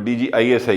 DG ISI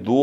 2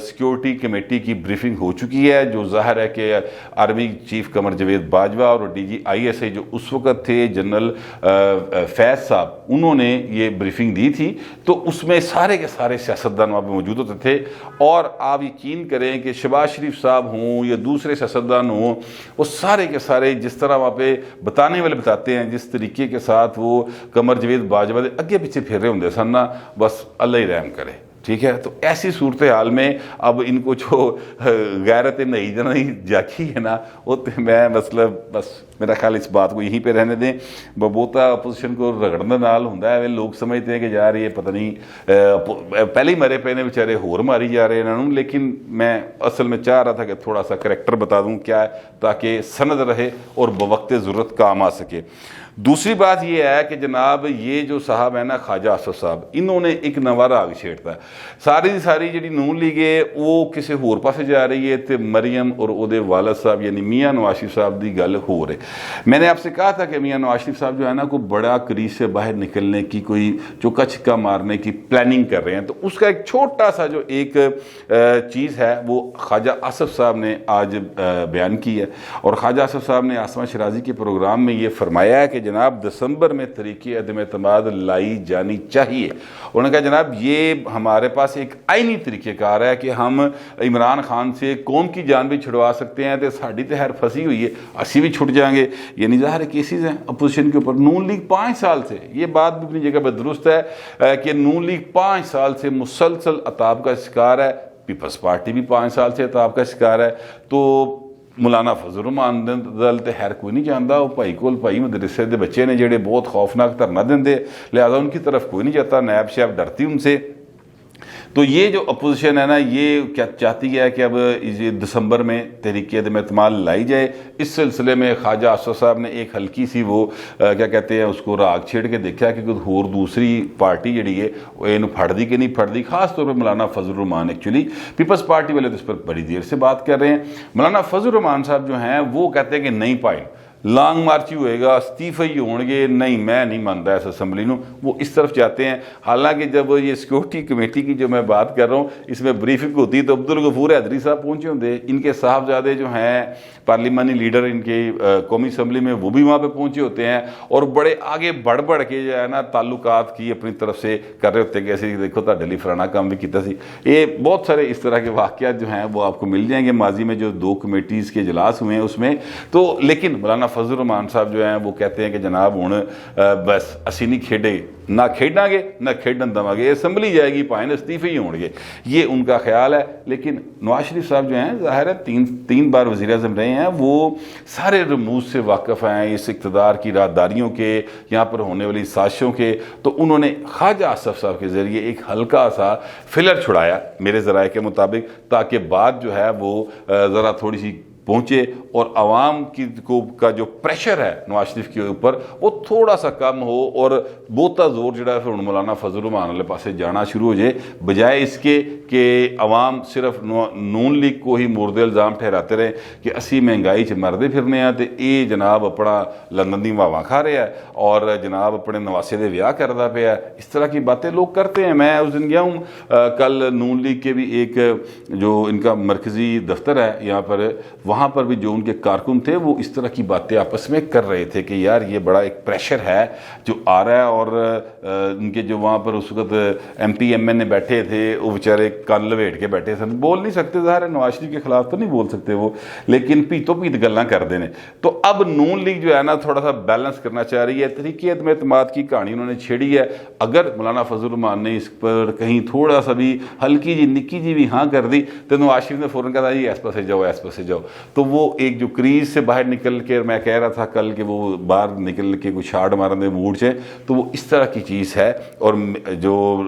security committee کی briefing ہو چکی ہے، جو ظاہر ہے کہ آرمی چیف قمر جاوید باجوہ اور D G I S I جو اس وقت تھے جنرل فیض صاحب، انہوں نے یہ بریفنگ دی تھی، تو اس میں سارے کے سارے سیاستدان وہاں پہ موجود ہوتے تھے، اور آپ یقین کریں کہ شہباز شریف صاحب ہوں یا دوسرے سیاستدان ہوں، وہ سارے کے سارے جس طرح وہاں پہ بتانے والے بتاتے ہیں، جس طریقے کے ساتھ وہ قمر جاوید باجوہ دے اگے پیچھے پھر رہے ہوں سن نا، بس اللہ ہی رحم کرے، ٹھیک ہے۔ تو ایسی صورتحال میں اب ان کو جو غیرت نہیں جانی جاکی ہے نا، وہ میں مطلب بس میرا خیال اس بات کو یہیں پہ رہنے دیں۔ بہتا اپوزیشن کو رگڑنے نال ہوندا ہے، لوگ سمجھتے ہیں کہ یار یہ پتہ نہیں پہلے ہی مرے پے نے بیچارے ہور ماری جا رہے ہیں، لیکن میں اصل میں چاہ رہا تھا کہ تھوڑا سا کریکٹر بتا دوں کیا ہے، تاکہ سند رہے اور بوقت ضرورت کام آ سکے۔ دوسری بات یہ ہے کہ جناب یہ جو صاحب ہے نا خواجہ آصف صاحب، انہوں نے ایک نوا راگ چھیڑتا ہے، ساری دی ساری جڑی نون لیگ ہے وہ کسی ہور پاسے جا رہی ہے، تے مریم اور او دے والد صاحب یعنی میاں نواز شریف صاحب دی گل ہو رہے۔ میں نے آپ سے کہا تھا کہ میاں نواز شریف صاحب جو ہے نا کوئی بڑا کریز سے باہر نکلنے کی، کوئی چوکا چھکا مارنے کی پلاننگ کر رہے ہیں، تو اس کا ایک چھوٹا سا جو ایک چیز ہے وہ خواجہ آصف صاحب نے آج بیان کی ہے، اور خواجہ آصف صاحب نے آسمہ شرازی کے پروگرام میں یہ فرمایا ہے کہ جناب دسمبر میں تحریک عدم اعتماد لائی جانی چاہیے۔ انہوں نے کہا جناب یہ ہمارے پاس ایک آئینی طریقہ کار ہے کہ ہم عمران خان سے قوم کی جان بھی چھڑوا سکتے ہیں، تو ساڑی تو خیر پھنسی ہوئی ہے، اسی بھی چھٹ جائیں گے، یعنی ظاہر کیسز ہیں اپوزیشن کے اوپر۔ نون لیگ 5 سال سے، یہ بات بھی اپنی جگہ پہ درست ہے کہ نون لیگ 5 سال سے مسلسل عطاب کا شکار ہے، پیپلز پارٹی بھی 5 سال سے عطاب کا شکار ہے، تو مولانا فضل الرحمان دل تے خیر کوئی نہیں جاندا، وہ بھائی کول بھائی مدرسے دے بچے نے جڑے بہت خوفناک دھرنا دیندے، لہذا ان کی طرف کوئی نہیں جاتا، نیب شیب ڈرتی ان سے۔ تو یہ جو اپوزیشن ہے نا یہ کیا چاہتی ہے کہ اب دسمبر میں تحریک عدم اعتماد لائی جائے۔ اس سلسلے میں خواجہ آصف صاحب نے ایک ہلکی سی وہ کیا کہتے ہیں اس کو راگ چھیڑ کے دیکھا کہ کوئی اور دوسری پارٹی جڑی ہے وہ یہ پھڑ دی کہ نہیں پھڑ دی، خاص طور پہ مولانا فضل الرحمان۔ ایکچولی پیپلز پارٹی والے تو اس پر بڑی دیر سے بات کر رہے ہیں، مولانا فضل الرحمان صاحب جو ہیں وہ کہتے ہیں کہ نہیں پائیں، لانگ مارچ ہی ہوئے گا، استعفے ہی ہون گے، نہیں میں نہیں مانتا اس اسمبلی نو، وہ اس طرف جاتے ہیں۔ حالانکہ جب یہ سیکورٹی کمیٹی کی جو میں بات کر رہا ہوں اس میں بریفنگ ہوتی تو عبدالغفور حیدری صاحب پہنچے ہوتے، ان کے صاحبزادے جو ہیں پارلیمانی لیڈر ان کے قومی اسمبلی میں وہ بھی وہاں پہ پہنچے ہوتے ہیں، اور بڑے آگے بڑھ بڑھ کے جو ہے نا تعلقات کی اپنی طرف سے کر رہے ہوتے ہیں کہ ایسے دیکھو تا ڈلی فلانا کام بھی کیتا سی۔ یہ بہت سارے اس طرح کے واقعات جو ہیں وہ آپ کو مل جائیں گے ماضی میں جو 2 کمیٹیز کے اجلاس ہوئے ہیں اس میں۔ تو لیکن مولانا فضل الرحمان صاحب جو ہیں وہ کہتے ہیں کہ جناب ہوں بس اسی نہیں کھیڈے، نہ کھیڈاں گے نہ کھیڈن دواں گے، اسمبلی جائے گی پائیں استعفے ہی ہون گے، یہ ان کا خیال ہے۔ لیکن نواز شریف صاحب جو ہیں ظاہر ہے 3 بار وزیر اعظم رہے ہیں، وہ سارے رموز سے واقف ہیں اس اقتدار کی راداریوں کے، یہاں پر ہونے والی سازشوں کے، تو انہوں نے خواجہ آصف صاحب کے ذریعے ایک ہلکا سا فلر چھڑایا میرے ذرائع کے مطابق، تاکہ بات جو ہے وہ ذرا تھوڑی سی پہنچے اور عوام کا جو پریشر ہے نواز شریف کے اوپر وہ تھوڑا سا کم ہو، اور بہتا زور جڑا ہے پھر مولانا فضل الرحمان والے پاسے جانا شروع ہو جائے، بجائے اس کے کہ عوام صرف نون لیگ کو ہی مورد الزام ٹھہراتے رہے کہ اسی مہنگائی چ مردے پھرنے ہیں، تو یہ جناب اپنا لندن دی واواں کھا رہا ہے اور جناب اپنے نواسے دے ویاہ کردا پیا ہے۔ اس طرح کی باتیں لوگ کرتے ہیں۔ میں اس دن گیا ہوں، کل نون لیگ کے بھی ایک جو ان کا مرکزی دفتر ہے یہاں پر، وہاں پر بھی جو ان کے کارکن تھے وہ اس طرح کی باتیں آپس میں کر رہے تھے کہ یار یہ بڑا ایک پریشر ہے جو آ رہا ہے، اور ان کے جو وہاں پر اس وقت ایم پی ایم این اے بیٹھے تھے وہ بیچارے کان لویٹ کے بیٹھے تھے، بول نہیں سکتے، ظاہر ہے نواز شریف کے خلاف تو نہیں بول سکتے وہ، لیکن پیتو پیت گلاں کر دینے۔ تو اب نون لیگ جو ہے نا تھوڑا سا بیلنس کرنا چاہ رہی ہے، تحریک عدم اعتماد کی کہانی انہوں نے چھیڑی ہے۔ اگر مولانا فضل الرحمان نے اس پر کہیں تھوڑا سا بھی ہلکی جی نکی جی بھی ہاں کر دی تو نواز شریف نے فوراً کہا جی ایس پاسے جاؤ ایس پاسے جاؤ، تو وہ ایک جو کریز سے باہر نکل کے، میں کہہ رہا تھا کل کہ وہ باہر نکل کے کوئی شاٹ مارن دے موڈ سے، تو وہ اس طرح کی چیز ہے۔ اور جو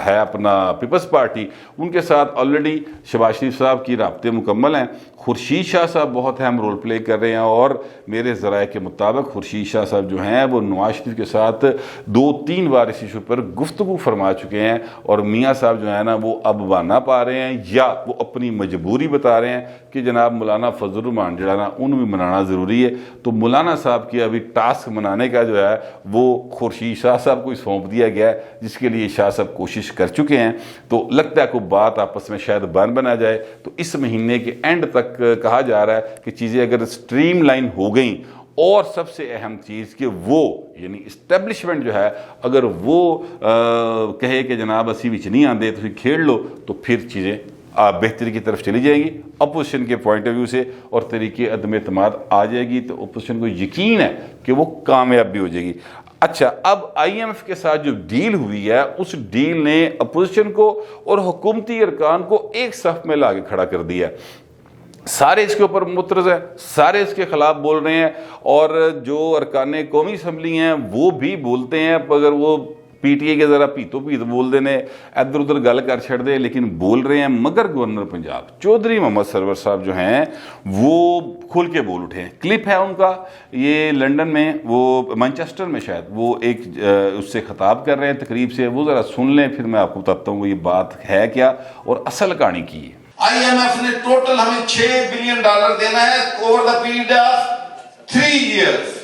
ہے اپنا پیپلز پارٹی، ان کے ساتھ آلریڈی شہباز شریف صاحب کی رابطے مکمل ہیں، خورشید شاہ صاحب بہت اہم رول پلے کر رہے ہیں، اور میرے ذرائع کے مطابق خورشید شاہ صاحب جو ہیں وہ نواز شریف کے ساتھ 2-3 بار اس ایشو پر گفتگو فرما چکے ہیں، اور میاں صاحب جو ہے نا وہ اب بہانا پا رہے ہیں یا وہ اپنی مجبوری بتا رہے ہیں کہ جناب مولانا مولانا فضل الرحمان جو ہے نا انہوں بھی منانا ضروری ہے. تو مولانا صاحب کی ابھی ٹاسک منانے کا جو ہے وہ خورشید شاہ صاحب کو سونپ دیا گیا ہے, جس کے لیے شاہ صاحب کوشش کر چکے ہیں. تو لگتا ہے کوئی بات آپس میں شاید بنا جائے. تو اس مہینے کے اینڈ تک کہا جا رہا ہے کہ چیزیں اگر سٹریم لائن ہو گئیں, اور سب سے اہم چیز کہ وہ یعنی اسٹیبلشمنٹ جو ہے اگر وہ کہے کہ جناب اسی وچ نہیں آندے تو کھیل لو, تو پھر چیزیں بہتری کی طرف چلی جائیں گی اپوزیشن کے پوائنٹ آف ویو سے, اور طریقے عدم اعتماد آ جائے گی. تو اپوزیشن کو یقین ہے کہ وہ کامیاب بھی ہو جائے گی. اچھا, اب آئی ایم ایف کے ساتھ جو ڈیل ہوئی ہے اس ڈیل نے اپوزیشن کو اور حکومتی ارکان کو ایک صف میں لا کے کھڑا کر دیا. سارے اس کے اوپر مترز ہیں, سارے اس کے خلاف بول رہے ہیں, اور جو ارکان قومی اسمبلی ہیں وہ بھی بولتے ہیں. اگر وہ پی ٹی اے کے ذرا پیتو پیت بول دینے, ادھر ادھر گل کر چھڑ دے, لیکن بول رہے ہیں. مگر گورنر پنجاب چودھری محمد سرور صاحب جو ہیں وہ کھل کے بول اٹھے ہیں. کلپ ہے ان کا, یہ لنڈن میں, وہ مانچسٹر میں شاید, وہ ایک اس سے خطاب کر رہے ہیں تقریب سے. وہ ذرا سن لیں, پھر میں آپ کو بتاتا ہوں یہ بات ہے کیا اور اصل کہانی کی ہے. آئی ایم ایف نے ٹوٹل ہمیں $6 بلین دینا ہے over the period of 3 years.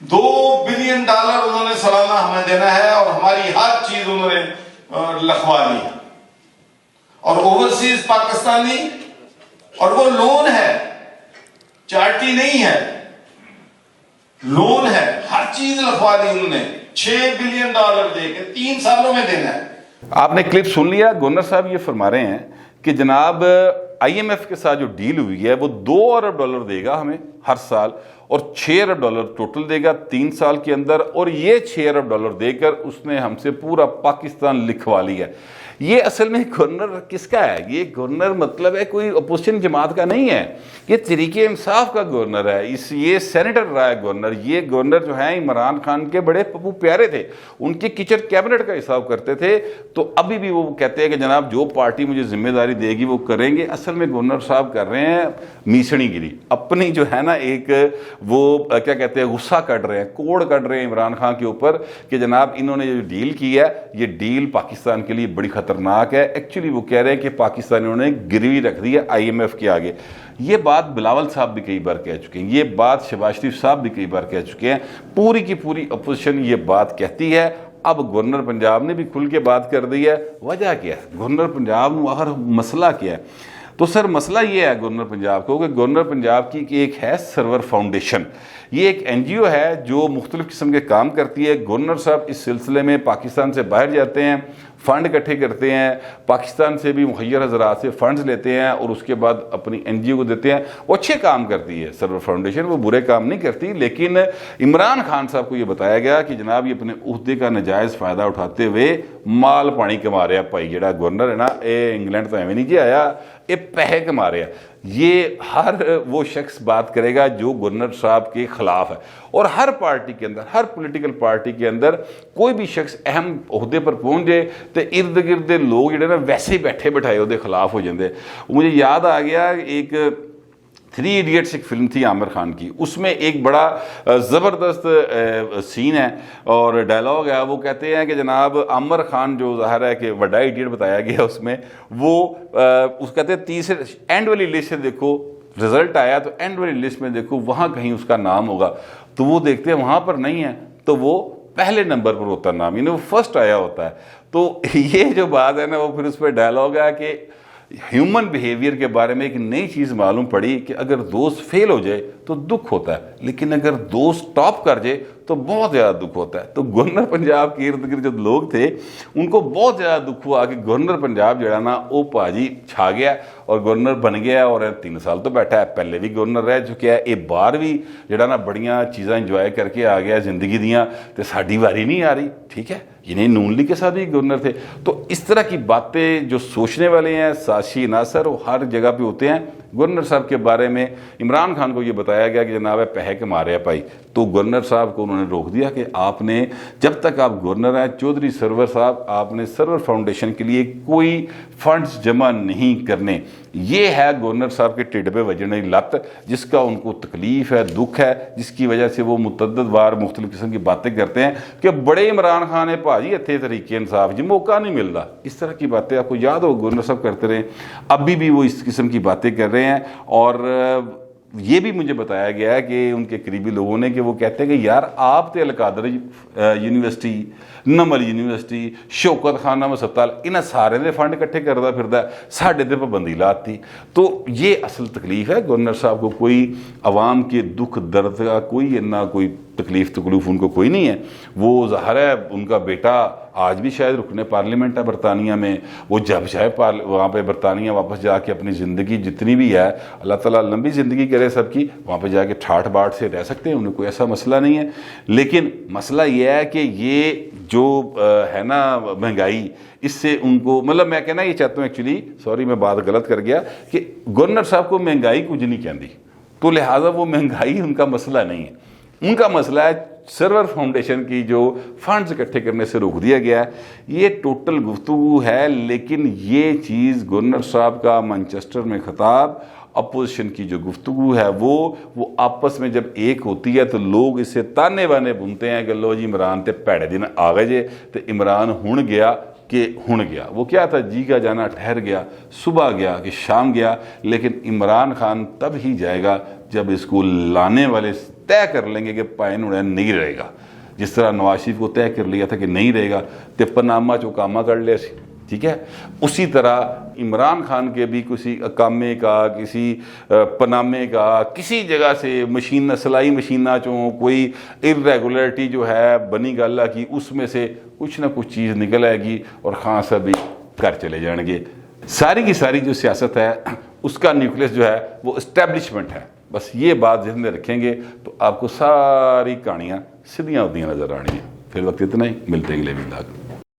$2 billion انہوں نے سالانہ ہمیں دینا ہے, اور ہماری ہر چیز انہوں نے لکھوا لی ہے. اور اوورسیز پاکستانی, اور وہ لون ہے, چارٹی نہیں ہے, لون ہے, ہر چیز لکھوا لی انہوں نے. $6 بلین دے کے 3 سالوں میں دینا ہے. آپ نے کلپ سن لیا. گورنر صاحب یہ فرما رہے ہیں کہ جناب آئی ایم ایف کے ساتھ جو ڈیل ہوئی ہے وہ $2 ارب دے گا ہمیں ہر سال, اور $6 ارب ٹوٹل دے گا 3 سال کے اندر. اور یہ $6 ارب دے کر اس نے ہم سے پورا پاکستان لکھوا لیا ہے. یہ اصل میں گورنر کس کا ہے؟ یہ گورنر مطلب ہے کوئی اپوزیشن جماعت کا نہیں ہے, یہ تحریک انصاف کا گورنر ہے. یہ سینیٹر رہا ہے گورنر. یہ گورنر جو ہیں عمران خان کے بڑے پپو پیارے تھے, ان کے کچن کیبنٹ کا حساب کرتے تھے. تو ابھی بھی وہ کہتے ہیں کہ جناب جو پارٹی مجھے ذمہ داری دے گی وہ کریں گے. اصل میں گورنر صاحب کر رہے ہیں میسنی گیری, اپنی جو ہے نا ایک وہ کیا کہتے ہیں غصہ کٹ رہے ہیں, کوڑ کٹ رہے ہیں عمران خان کے اوپر کہ جناب انہوں نے جو ڈیل کی ہے یہ ڈیل پاکستان کے لیے بڑی خطرناک ہے. ایکچولی وہ کہہ رہے ہیں کہ پاکستانیوں نے گروی رکھ دی ہے آئی ایم ایف کے آگے. یہ بات بلاول صاحب بھی کئی بار کہہ چکے ہیں, یہ بات شہباز شریف صاحب بھی کئی بار کہہ چکے ہیں. پوری کی پوری اپوزیشن یہ بات کہتی ہے. اب گورنر پنجاب نے بھی کھل کے بات کر دی ہے. وجہ کیا ہے؟ گورنر پنجاب میں آخر مسئلہ کیا ہے؟ تو سر مسئلہ یہ ہے گورنر پنجاب کو کہ گورنر پنجاب کی ایک ہے سرور فاؤنڈیشن. یہ ایک این جی او ہے جو مختلف قسم کے کام کرتی ہے. گورنر صاحب اس سلسلے میں پاکستان سے باہر جاتے ہیں, فنڈ اکٹھے کرتے ہیں, پاکستان سے بھی مخیر حضرات سے فنڈز لیتے ہیں, اور اس کے بعد اپنی این جی او کو دیتے ہیں. وہ اچھے کام کرتی ہے سرور فاؤنڈیشن, وہ برے کام نہیں کرتی. لیکن عمران خان صاحب کو یہ بتایا گیا کہ جناب یہ اپنے عہدے کا ناجائز فائدہ اٹھاتے ہوئے مال پانی کما رہا. بھائی جڑا گورنر ہے نا, اے انگلینڈ تو ایویں نہیں جی آیا, یہ پیسے کما رہا. یہ ہر وہ شخص بات کرے گا جو گورنر صاحب کے خلاف ہے. اور ہر پارٹی کے اندر, ہر پولیٹیکل پارٹی کے اندر کوئی بھی شخص اہم عہدے پر پہنچ جائے تو ارد گرد لوگ جڑے نا ویسے ہی بیٹھے بٹھائے وہ خلاف ہو جاندے. مجھے یاد آ گیا ایک 3 ایڈیٹس ایک فلم تھی عامر خان کی, اس میں ایک بڑا زبردست سین ہے اور ڈائلاگ ہے. وہ کہتے ہیں کہ جناب عامر خان جو ظاہر ہے کہ بڑا ایڈیٹ بتایا گیا اس میں, وہ اس کہتے ہیں تیسرے اینڈ والی لسٹ سے دیکھو رزلٹ آیا تو اینڈ والی لسٹ میں دیکھو وہاں کہیں اس کا نام ہوگا. تو وہ دیکھتے ہیں وہاں پر نہیں ہے تو وہ پہلے نمبر پر ہوتا نام, یعنی وہ فرسٹ آیا ہوتا ہے. تو یہ جو بات ہے نا وہ پھر اس پہ ڈائلاگ ہے کہ ہیومن بیہیویئر کے بارے میں ایک نئی چیز معلوم پڑی کہ اگر دوست فیل ہو جائے تو دکھ ہوتا ہے, لیکن اگر دوست ٹاپ کر جائے تو بہت زیادہ دکھ ہوتا ہے. تو گورنر پنجاب کے ارد گرد جو لوگ تھے ان کو بہت زیادہ دکھ ہوا کہ گورنر پنجاب جو ہے نا وہ پاجی چھا گیا اور گورنر بن گیا, اور 3 سال تو بیٹھا ہے, پہلے بھی گورنر رہ چکا ہے, ایک بار بھی جڑا نا بڑیاں چیزاں انجوائے کر کے آ گیا زندگی دیاں, تو ساڈی واری نہیں آ رہی. ٹھیک ہے, یعنی نون لیگ کے ساتھ بھی گورنر تھے. تو اس طرح کی باتیں جو سوچنے والے ہیں سازشی عناصر وہ ہر جگہ پہ ہوتے ہیں. گورنر صاحب کے بارے میں عمران خان کو یہ بتایا گیا کہ جناب پہے کے مارے پائی, تو گورنر صاحب کو انہوں نے روک دیا کہ آپ نے جب تک آپ گورنر ہیں چودھری سرور صاحب آپ نے سرور فاؤنڈیشن کے لیے کوئی فنڈز جمع نہیں کرنے. یہ ہے گورنر صاحب کے ٹھڈ پہ وجنے لت، جس کا ان کو تکلیف ہے، دکھ ہے، جس کی وجہ سے وہ متعدد بار مختلف قسم کی باتیں کرتے ہیں کہ بڑے عمران خان ہے بھاجی اتنے طریقے انصاف جی موقع نہیں ملتا، اس طرح کی باتیں آپ کو یاد ہو گورنر صاحب کرتے رہے، ابھی بھی وہ اس قسم کی باتیں کر رہے ہیں۔ اور یہ بھی مجھے بتایا گیا ہے کہ ان کے قریبی لوگوں نے کہ وہ کہتے ہیں کہ یار آپ تے القادر یونیورسٹی، نمل یونیورسٹی، شوکت خانہ ہسپتال، انہیں سارے دے فنڈ اکٹھے کرتا پھردا ہے، ساڈے تے پابندی لاتی۔ تو یہ اصل تکلیف ہے گورنر صاحب کو، کوئی عوام کے دکھ درد کا کوئی کوئی تکلیف ان کو کوئی نہیں ہے۔ وہ ظاہر ہے ان کا بیٹا آج بھی شاید رکن پارلیمنٹ ہے برطانیہ میں، وہ جب چاہے وہاں پہ برطانیہ واپس جا کے اپنی زندگی جتنی بھی ہے، اللہ تعالیٰ لمبی زندگی کرے سب کی، وہاں پہ جا کے ٹھاٹھ باٹھ سے رہ سکتے ہیں، انہیں کوئی ایسا مسئلہ نہیں ہے۔ لیکن مسئلہ یہ ہے کہ یہ جو ہے نا مہنگائی، اس سے ان کو مطلب میں کہنا یہ چاہتا ہوں ایکچولی، سوری میں بات غلط کر گیا، کہ گورنر صاحب کو مہنگائی کچھ نہیں کہندی، تو لہٰذا وہ مہنگائی ان کا مسئلہ نہیں ہے، ان کا مسئلہ ہے سرور فاؤنڈیشن کی جو فنڈز اکٹھے کرنے سے روک دیا گیا ہے۔ یہ ٹوٹل گفتگو ہے، لیکن یہ چیز گورنر صاحب کا مانچسٹر میں خطاب، اپوزیشن کی جو گفتگو ہے وہ آپس میں جب ایک ہوتی ہے تو لوگ اسے تانے بانے بنتے ہیں کہ لو جی عمران تے پیڑے دن آ گئے جے تو عمران ہن گیا کہ ہن گیا۔ وہ کیا تھا، جی کا جانا ٹھہر گیا، صبح گیا کہ شام گیا، لیکن عمران خان تب ہی جائے گا جب اس کو لانے والے طے کر لیں گے کہ پائن اڑا نہیں رہے گا، جس طرح نواز شریف کو طے کر لیا تھا کہ نہیں رہے گا تے پنامہ چوکامہ کر لیا سی، ٹھیک ہے۔ اسی طرح عمران خان کے بھی کسی اقامے کا، کسی پنامے کا، کسی جگہ سے مشین سلائی مشینہ چوں کوئی ارریگولرٹی جو ہے بنی گالہ کی، اس میں سے کچھ نہ کچھ چیز نکل آئے گی اور خان صاحب بھی کر چلے جائیں گے۔ ساری کی ساری جو سیاست ہے اس کا نیوکلس جو ہے وہ اسٹیبلشمنٹ ہے۔ بس یہ بات ذہن میں رکھیں گے تو آپ کو ساری کہانیاں سیدھیاں ہوتی نظر آنی ہیں۔ پھر وقت اتنا ہی، ملتے ہیں اگلے ولاگ۔